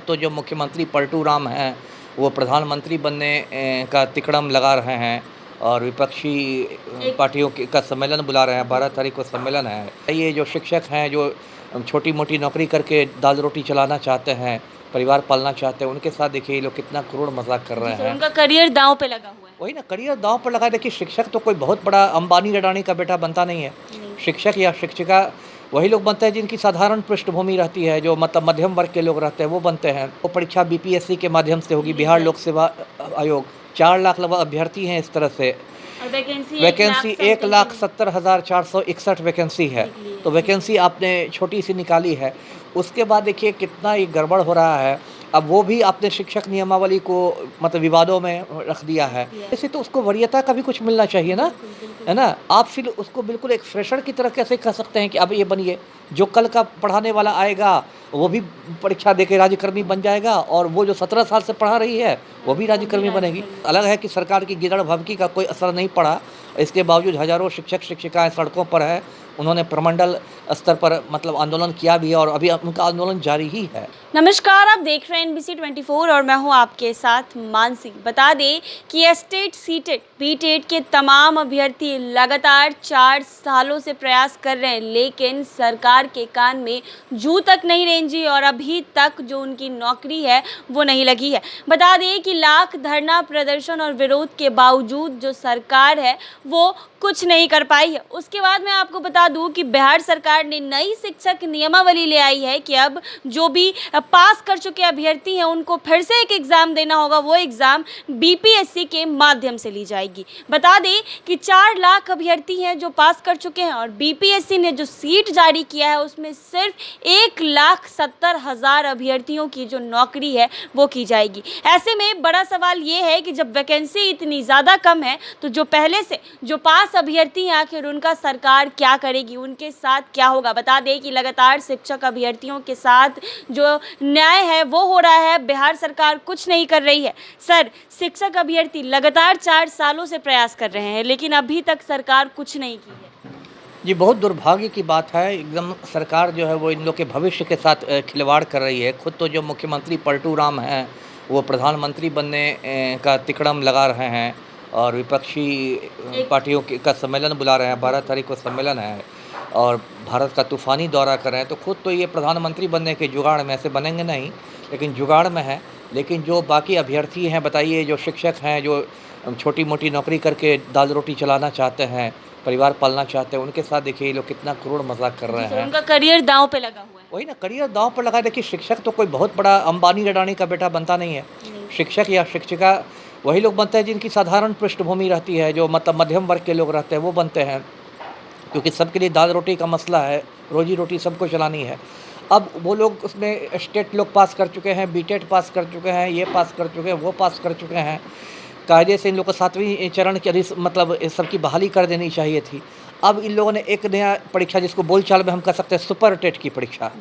तो जो मुख्यमंत्री पलटू राम हैं वो प्रधानमंत्री बनने का तिकड़म लगा रहे हैं और विपक्षी पार्टियों का सम्मेलन बुला रहे हैं। 12 तारीख को सम्मेलन है। ये जो शिक्षक हैं जो छोटी मोटी नौकरी करके दाल रोटी चलाना चाहते हैं, परिवार पालना चाहते हैं, उनके साथ देखिए ये लोग कितना क्रूर मजाक कर रहे हैं। उनका करियर दांव पे लगा हुआ है। वही ना, करियर दांव पर लगा। देखिए शिक्षक तो कोई बहुत बड़ा अंबानी अडानी का बेटा बनता नहीं है। शिक्षक या शिक्षिका वही लोग बनते हैं जिनकी साधारण पृष्ठभूमि रहती है, जो मतलब मध्यम वर्ग के लोग रहते हैं वो बनते हैं। वो परीक्षा बीपीएससी के माध्यम से होगी, बिहार लोक सेवा आयोग। 4 लाख लगभग अभ्यर्थी हैं इस तरह से। और वैकेंसी 1,70,461 वैकेंसी है। तो वैकेंसी आपने छोटी सी निकाली है, उसके बाद देखिए कितना ये गड़बड़ हो रहा है। अब वो भी आपने शिक्षक नियमावली को मतलब विवादों में रख दिया है। ऐसे तो उसको वरीयता का भी कुछ मिलना चाहिए ना, है ना। आप फिर उसको बिल्कुल एक फ्रेशर की तरह कैसे कह सकते हैं कि अब ये बनिए, जो कल का पढ़ाने वाला आएगा वो भी परीक्षा देके राज्यकर्मी बन जाएगा और वो जो 17 साल से पढ़ा रही है वो भी राज्यकर्मी बनेगी। अलग है कि सरकार की गिदड़ भभकी का कोई असर नहीं पड़ा, इसके बावजूद हजारों शिक्षक शिक्षिकाएं सड़कों पर है। उन्होंने प्रमंडल स्तर पर मतलब आंदोलन किया भी है और अभी उनका आंदोलन जारी ही है। नमस्कार, आप देख रहे हैं NBC 24 और मैं हूं आपके साथ मानसी। बता दें कि एस्टेट सीटेट बीटेट के तमाम अभ्यर्थी लगातार 4 सालों से प्रयास कर रहे हैं, लेकिन सरकार के कान में जू तक नहीं रेंजी और अभी तक जो उनकी नौकरी है वो नहीं लगी है। बता दें कि लाख धरना प्रदर्शन और विरोध के बावजूद जो सरकार है वो कुछ नहीं कर पाई है। उसके बाद मैं आपको बता दूं कि बिहार सरकार ने नई शिक्षक नियमावली ले आई है कि अब जो भी पास कर चुके अभ्यर्थी हैं उनको फिर से एक एग्ज़ाम देना होगा। वो एग्ज़ाम बीपीएससी के माध्यम से ली जाएगी। बता दें कि 4 लाख अभ्यर्थी हैं जो पास कर चुके हैं और बीपीएससी ने जो सीट जारी किया है उसमें सिर्फ 1,70,000 अभ्यर्थियों की जो नौकरी है वो की जाएगी। ऐसे में बड़ा सवाल ये है कि जब वैकेंसी इतनी ज़्यादा कम है तो जो पहले से जो पास अभ्यर्थी हैं आखिर उनका सरकार क्या करेगी, उनके साथ क्या होगा। बता दें कि लगातार शिक्षक अभ्यर्थियों के साथ जो न्याय है वो हो रहा है, बिहार सरकार कुछ नहीं कर रही है। सर, शिक्षक अभ्यर्थी लगातार 4 सालों से प्रयास कर रहे हैं लेकिन अभी तक सरकार कुछ नहीं की है। जी, बहुत दुर्भाग्य की बात है। एकदम सरकार जो है वो इन लोग के भविष्य के साथ खिलवाड़ कर रही है। खुद तो जो मुख्यमंत्री पलटू राम हैं वो प्रधानमंत्री बनने का तिकड़म लगा रहे हैं और विपक्षी पार्टियों का सम्मेलन बुला रहे हैं। 12 तारीख को सम्मेलन है और भारत का तूफ़ानी दौरा कर रहे हैं। तो खुद तो ये प्रधानमंत्री बनने के जुगाड़ में ऐसे बनेंगे नहीं, लेकिन जुगाड़ में है। लेकिन जो बाकी अभ्यर्थी हैं, बताइए, जो शिक्षक हैं जो छोटी मोटी नौकरी करके दाल रोटी चलाना चाहते हैं, परिवार पालना चाहते हैं, उनके साथ देखिए ये लोग कितना क्रूर मजाक कर रहे हैं। उनका करियर दांव पे लगा हुआ है। वही ना, करियर दांव पर लगा। देखिए शिक्षक तो कोई बहुत बड़ा अंबानी अडानी का बेटा बनता नहीं है। शिक्षक या शिक्षिका वही लोग बनते हैं जिनकी साधारण पृष्ठभूमि रहती है, जो मतलब मध्यम वर्ग के लोग रहते हैं वो बनते हैं, क्योंकि सबके लिए दाल रोटी का मसला है, रोजी रोटी सबको चलानी है। अब वो लोग उसमें स्टेट लोग पास कर चुके हैं, बीटेट पास कर चुके हैं, ये पास कर चुके हैं, वो पास कर चुके हैं। कायदे से इन लोगों को 7वीं चरण की मतलब सबकी बहाली कर देनी चाहिए थी। अब इन लोगों ने एक नया परीक्षा, जिसको बोलचाल में हम कह सकते हैं सुपर टेट की परीक्षा,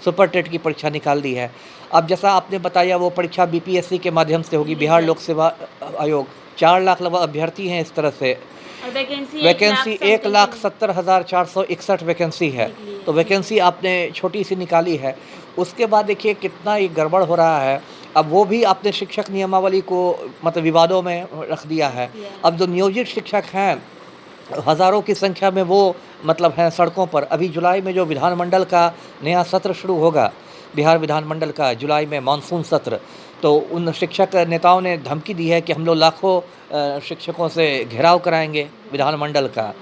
सुपर टेट की परीक्षा निकाल दी है। अब जैसा आपने बताया वो परीक्षा बीपीएससी के माध्यम से होगी, बिहार लोक सेवा आयोग। 4 लाख लगभग अभ्यर्थी हैं इस तरह से। वैकेंसी 1,70,461 वैकेंसी है। तो वैकेंसी आपने छोटी सी निकाली है, उसके बाद देखिए कितना ये गड़बड़ हो रहा है। अब वो भी आपने शिक्षक नियमावली को मतलब विवादों में रख दिया है। अब जो नियोजित शिक्षक हैं हज़ारों की संख्या में वो मतलब हैं सड़कों पर। अभी जुलाई में जो विधानमंडल का नया सत्र शुरू होगा, बिहार विधानमंडल का जुलाई में मानसून सत्र, तो उन शिक्षक नेताओं ने धमकी दी है कि हम लोग लाखों शिक्षकों से घेराव कराएंगे विधानमंडल का,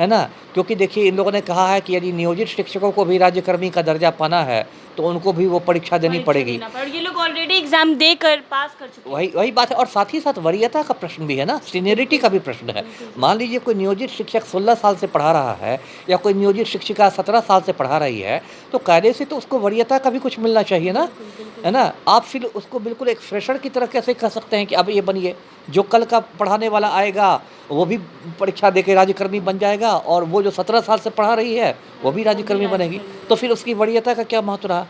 है ना। क्योंकि देखिए इन लोगों ने कहा है कि यदि नियोजित शिक्षकों को भी राज्यकर्मी का दर्जा पाना है तो उनको भी वो परीक्षा देनी पड़ेगी। ये लोग ऑलरेडी एग्जाम देकर पास कर चुके हैं। वही बात है। और साथ ही साथ वरीयता का प्रश्न भी है ना, सीनियरिटी का भी प्रश्न है। मान लीजिए कोई नियोजित शिक्षक 16 साल से पढ़ा रहा है या कोई नियोजित शिक्षिका 17 साल से पढ़ा रही है, तो कायदे से तो उसको वरीयता का भी कुछ मिलना चाहिए ना, है ना। आप फिर उसको बिल्कुल एक फ्रेशर की तरह कैसे कह सकते हैं कि अब ये बनिए, जो कल का पढ़ाने वाला आएगा वो भी परीक्षा देके राज्यकर्मी बन जाएगा और वो जो 17 साल से पढ़ा रही है वो भी राज्यकर्मी बनेगी। तो फिर उसकी वरीयता का क्या महत्व रहा।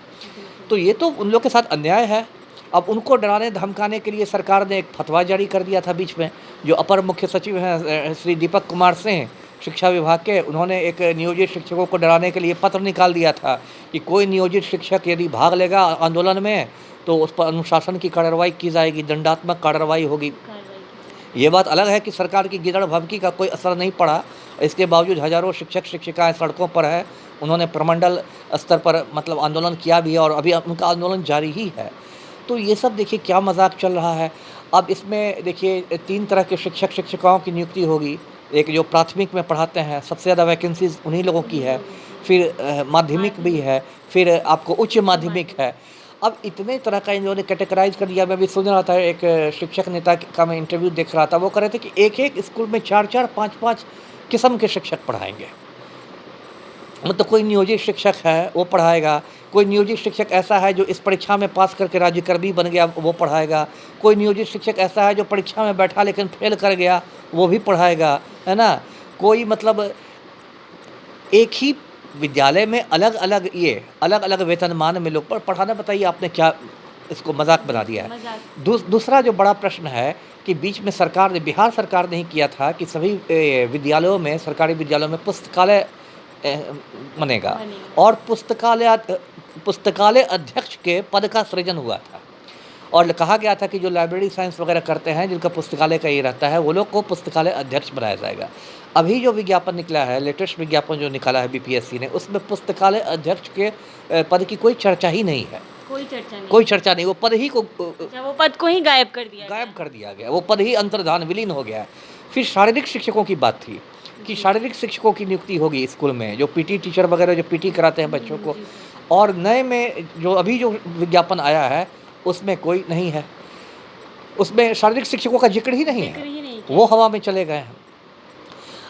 तो ये तो उन लोग के साथ अन्याय है। अब उनको डराने धमकाने के लिए सरकार ने एक फतवा जारी कर दिया था बीच में। जो अपर मुख्य सचिव हैं श्री दीपक कुमार सिंह शिक्षा विभाग के, उन्होंने एक नियोजित शिक्षकों को डराने के लिए पत्र निकाल दिया था कि कोई नियोजित शिक्षक यदि भाग लेगा आंदोलन में तो उस पर अनुशासन की कार्रवाई की जाएगी, दंडात्मक कार्रवाई होगी। ये बात अलग है कि सरकार की गिदड़ भभकी का कोई असर नहीं पड़ा, इसके बावजूद हज़ारों शिक्षक शिक्षिकाएं सड़कों पर है। उन्होंने प्रमंडल स्तर पर मतलब आंदोलन किया भी है और अभी उनका आंदोलन जारी ही है। तो ये सब देखिए क्या मजाक चल रहा है। अब इसमें देखिए 3 तरह के शिक्षक शिक्षिकाओं की नियुक्ति होगी। एक जो प्राथमिक में पढ़ाते हैं, सबसे ज़्यादा वैकेंसीज उन्हीं लोगों की है, फिर माध्यमिक भी है, फिर आपको उच्च माध्यमिक है। अब इतने तरह का इन्होंने कैटेगराइज कर दिया। मैं भी सुन रहा था, एक शिक्षक नेता का मैं इंटरव्यू देख रहा था, वो कह रहे थे कि एक-एक स्कूल में 4-4, 5-5 किस्म के शिक्षक पढ़ाएंगे। मतलब कोई नियोजित शिक्षक है वो पढ़ाएगा, कोई नियोजित शिक्षक ऐसा है जो इस परीक्षा में पास करके राज्यकर्मी बन गया वो पढ़ाएगा, कोई नियोजित शिक्षक ऐसा है जो परीक्षा में बैठा लेकिन फेल कर गया वो भी पढ़ाएगा, है ना। कोई मतलब एक ही विद्यालय में अलग अलग वेतनमान में लोग पढ़ाना, बताइए आपने क्या इसको मजाक बना दिया है। दूसरा जो बड़ा प्रश्न है कि बीच में सरकार ने, बिहार सरकार ने ही किया था कि सभी विद्यालयों में, सरकारी विद्यालयों में पुस्तकालय बनेगा और पुस्तकालय अध्यक्ष के पद का सृजन हुआ था और कहा गया था कि जो लाइब्रेरी साइंस वगैरह करते हैं, जिनका पुस्तकालय का ये रहता है, वो लोग को पुस्तकालय अध्यक्ष बनाया जाएगा। अभी जो विज्ञापन निकला है, लेटेस्ट विज्ञापन जो निकाला है बीपीएससी ने, उसमें पुस्तकालय अध्यक्ष के पद की कोई चर्चा ही नहीं है। कोई चर्चा नहीं। वो पद ही को वो पद को ही गायब कर दिया गया। वो पद ही अंतर्धान विलीन हो गया है। फिर शारीरिक शिक्षकों की बात थी कि शारीरिक शिक्षकों की नियुक्ति होगी स्कूल में, जो पीटी टीचर वगैरह जो पीटी कराते हैं बच्चों को। और नए में जो अभी जो विज्ञापन आया है उसमें कोई नहीं है, उसमें शारीरिक शिक्षकों का जिक्र ही नहीं है, वो हवा में चले गए हैं।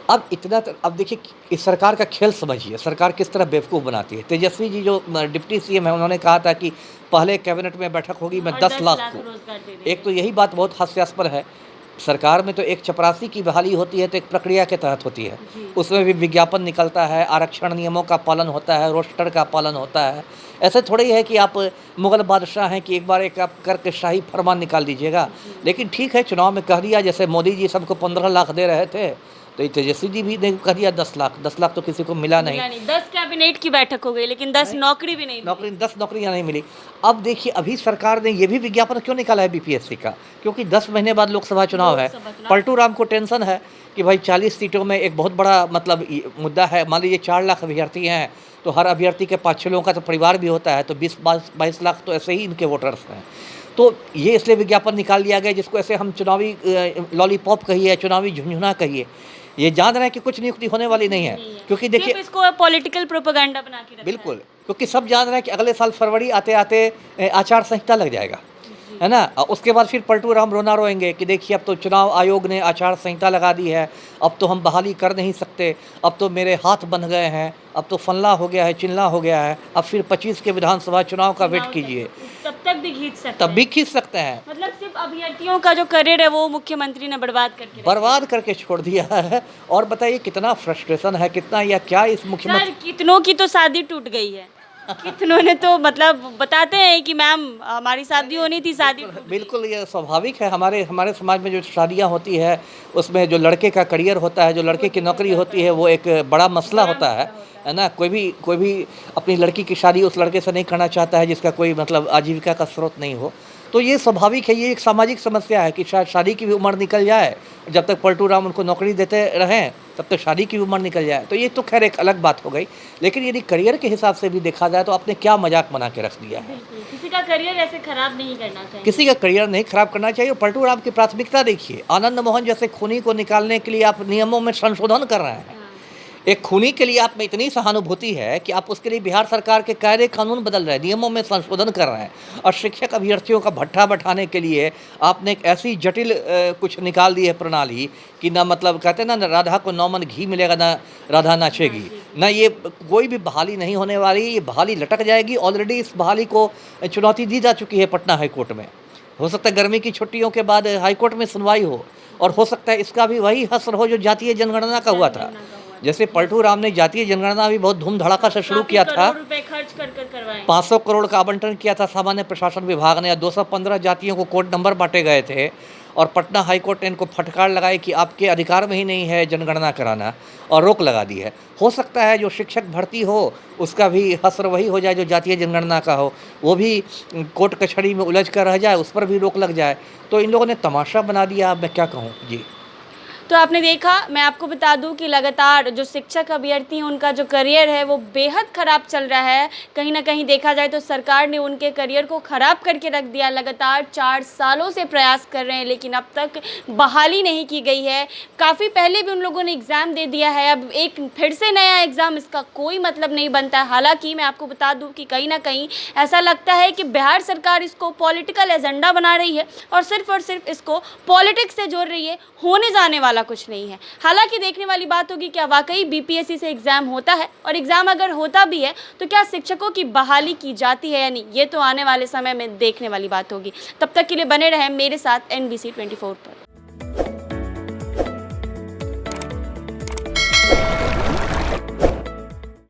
अब देखिए इस सरकार का खेल समझिए, सरकार किस तरह बेवकूफ़ बनाती है। तेजस्वी जी जो डिप्टी सीएम है, उन्होंने कहा था कि पहले कैबिनेट में बैठक होगी मैं 10 लाख को। एक तो यही बात बहुत हास्यास्पद है। सरकार में तो एक चपरासी की बहाली होती है तो एक प्रक्रिया के तहत होती है, उसमें भी विज्ञापन निकलता है, आरक्षण नियमों का पालन होता है, रोस्टर का पालन होता है। ऐसे थोड़ी ही है कि आप मुग़ल बादशाह हैं कि एक बार एक आप करके शाही फरमान निकाल दीजिएगा। लेकिन ठीक है, चुनाव में कह दिया, जैसे मोदी जी सबको 15 लाख दे रहे थे तो तेजस्वी जी भी कह दिया 10 लाख। 10 लाख तो किसी को मिला नहीं। 10 कैबिनेट की बैठक हो गई लेकिन 10 नौकरी भी नहीं मिली। 10 नौकरियां नहीं मिली। अब देखिए अभी सरकार ने ये भी विज्ञापन क्यों निकाला है बीपीएससी का, क्योंकि 10 महीने बाद लोकसभा चुनाव है। पलटू राम को टेंशन है कि भाई 40 सीटों में एक बहुत बड़ा मतलब मुद्दा है। मान लीजिए 4 लाख अभ्यर्थी हैं तो हर अभ्यर्थी के 5-6 लोगों का तो परिवार भी होता है, तो 20-22 लाख तो ऐसे ही इनके वोटर्स हैं। तो ये इसलिए विज्ञापन निकाल दिया गया, जिसको ऐसे हम चुनावी लॉलीपॉप कहिए, चुनावी झुंझुना कहिए। ये जान रहे हैं कि कुछ नियुक्ति होने वाली नहीं है, क्योंकि देखिए इसको पॉलिटिकल प्रोपेगेंडा बना के रखा है। बिल्कुल, क्योंकि सब जान रहे हैं कि अगले साल फरवरी आते आते आचार संहिता लग जाएगा, है ना। उसके बाद फिर पलटू राम रोना रोएंगे कि देखिए अब तो चुनाव आयोग ने आचार संहिता लगा दी है, अब तो हम बहाली कर नहीं सकते, अब तो मेरे हाथ बन गए हैं, अब तो फल्ला हो गया है, चिल्ला हो गया है, अब फिर 25 के विधानसभा चुनाव का वेट कीजिए। तब भी खींच सकते हैं। मतलब सिर्फ अभ्यर्थियों का जो करियर है वो मुख्यमंत्री ने बर्बाद करके छोड़ दिया है। और बताइए कितना फ्रस्ट्रेशन है, कितना या क्या इस मुख्यमंत्री। कितनों की तो शादी टूट गई है, कितनों ने तो मतलब बताते हैं कि मैम हमारी शादी होनी थी, शादी। बिल्कुल, ये स्वाभाविक है। हमारे समाज में जो शादियां होती है उसमें जो लड़के का करियर होता है, जो लड़के की नौकरी होती है, वो एक बड़ा मसला होता है ना। कोई भी अपनी लड़की की शादी उस लड़के से नहीं करना चाहता है जिसका कोई मतलब आजीविका का स्रोत नहीं हो। तो ये स्वाभाविक है, ये एक सामाजिक समस्या है कि शायद शादी की भी उम्र निकल जाए। जब तक पलटू राम उनको नौकरी देते रहें तब तक शादी की उम्र निकल जाए। तो ये तो खैर एक अलग बात हो गई। लेकिन यदि करियर के हिसाब से भी देखा जाए तो आपने क्या मजाक बना के रख दिया है। किसी का करियर ऐसे खराब नहीं करना चाहिए, किसी का करियर नहीं खराब करना चाहिए। पलटू राम की प्राथमिकता देखिए, आनंद मोहन जैसे खूनी को निकालने के लिए आप नियमों में संशोधन कर रहे हैं। एक खूनी के लिए आप में इतनी सहानुभूति है कि आप उसके लिए बिहार सरकार के कायदे कानून बदल रहे हैं, नियमों में संशोधन कर रहे हैं। और शिक्षक अभ्यर्थियों का भट्ठा बैठाने के लिए आपने एक ऐसी जटिल कुछ निकाल दी है प्रणाली कि ना मतलब कहते हैं ना राधा को 9 मन घी मिलेगा, ना राधा नाचेगी, ना ये कोई भी बहाली नहीं होने वाली। ये बहाली लटक जाएगी। ऑलरेडी इस बहाली को चुनौती दी जा चुकी है पटना हाईकोर्ट में। हो सकता है गर्मी की छुट्टियों के बाद हाईकोर्ट में सुनवाई हो, और हो सकता है इसका भी वही हसर हो जो जातीय जनगणना का हुआ था। जैसे पलटू राम ने जातीय जनगणना भी बहुत धूम धड़ाका से शुरू किया था, करोड़ रुपए खर्च कर कर करवाए। 500 करोड़ का आवंटन किया था सामान्य प्रशासन विभाग ने, 215 जातियों को कोड नंबर बांटे गए थे और पटना हाई कोर्ट ने इनको फटकार लगाई कि आपके अधिकार में ही नहीं है जनगणना कराना, और रोक लगा दी है। हो सकता है जो शिक्षक भर्ती हो उसका भी हश्र वही हो जाए जो जातीय जनगणना का हो, वो भी कोर्ट कचहरी में उलझ कर रह जाए, उस पर भी रोक लग जाए। तो इन लोगों ने तमाशा बना दिया, अब मैं क्या कहूँ जी। तो आपने देखा, मैं आपको बता दूं कि लगातार जो शिक्षक अभ्यर्थी हैं उनका जो करियर है वो बेहद ख़राब चल रहा है। कहीं ना कहीं देखा जाए तो सरकार ने उनके करियर को ख़राब करके रख दिया। लगातार 4 सालों से प्रयास कर रहे हैं लेकिन अब तक बहाली नहीं की गई है। काफ़ी पहले भी उन लोगों ने एग्ज़ाम दे दिया है, अब एक फिर से नया एग्ज़ाम, इसका कोई मतलब नहीं बनता है। हालाँकि मैं आपको बता दूँ कि कहीं ना कहीं ऐसा लगता है कि बिहार सरकार इसको पॉलिटिकल एजेंडा बना रही है और सिर्फ इसको पॉलिटिक्स से जोड़ रही है, होने जाने वाला कुछ नहीं है। हालांकि देखने वाली बात होगी क्या वाकई बीपीएससी से एग्जाम होता है, और एग्जाम अगर होता भी है तो क्या शिक्षकों की बहाली की जाती है या नहीं, ये तो आने वाले समय में देखने वाली बात होगी। तब तक के लिए बने रहें मेरे साथ NBC 24 पर।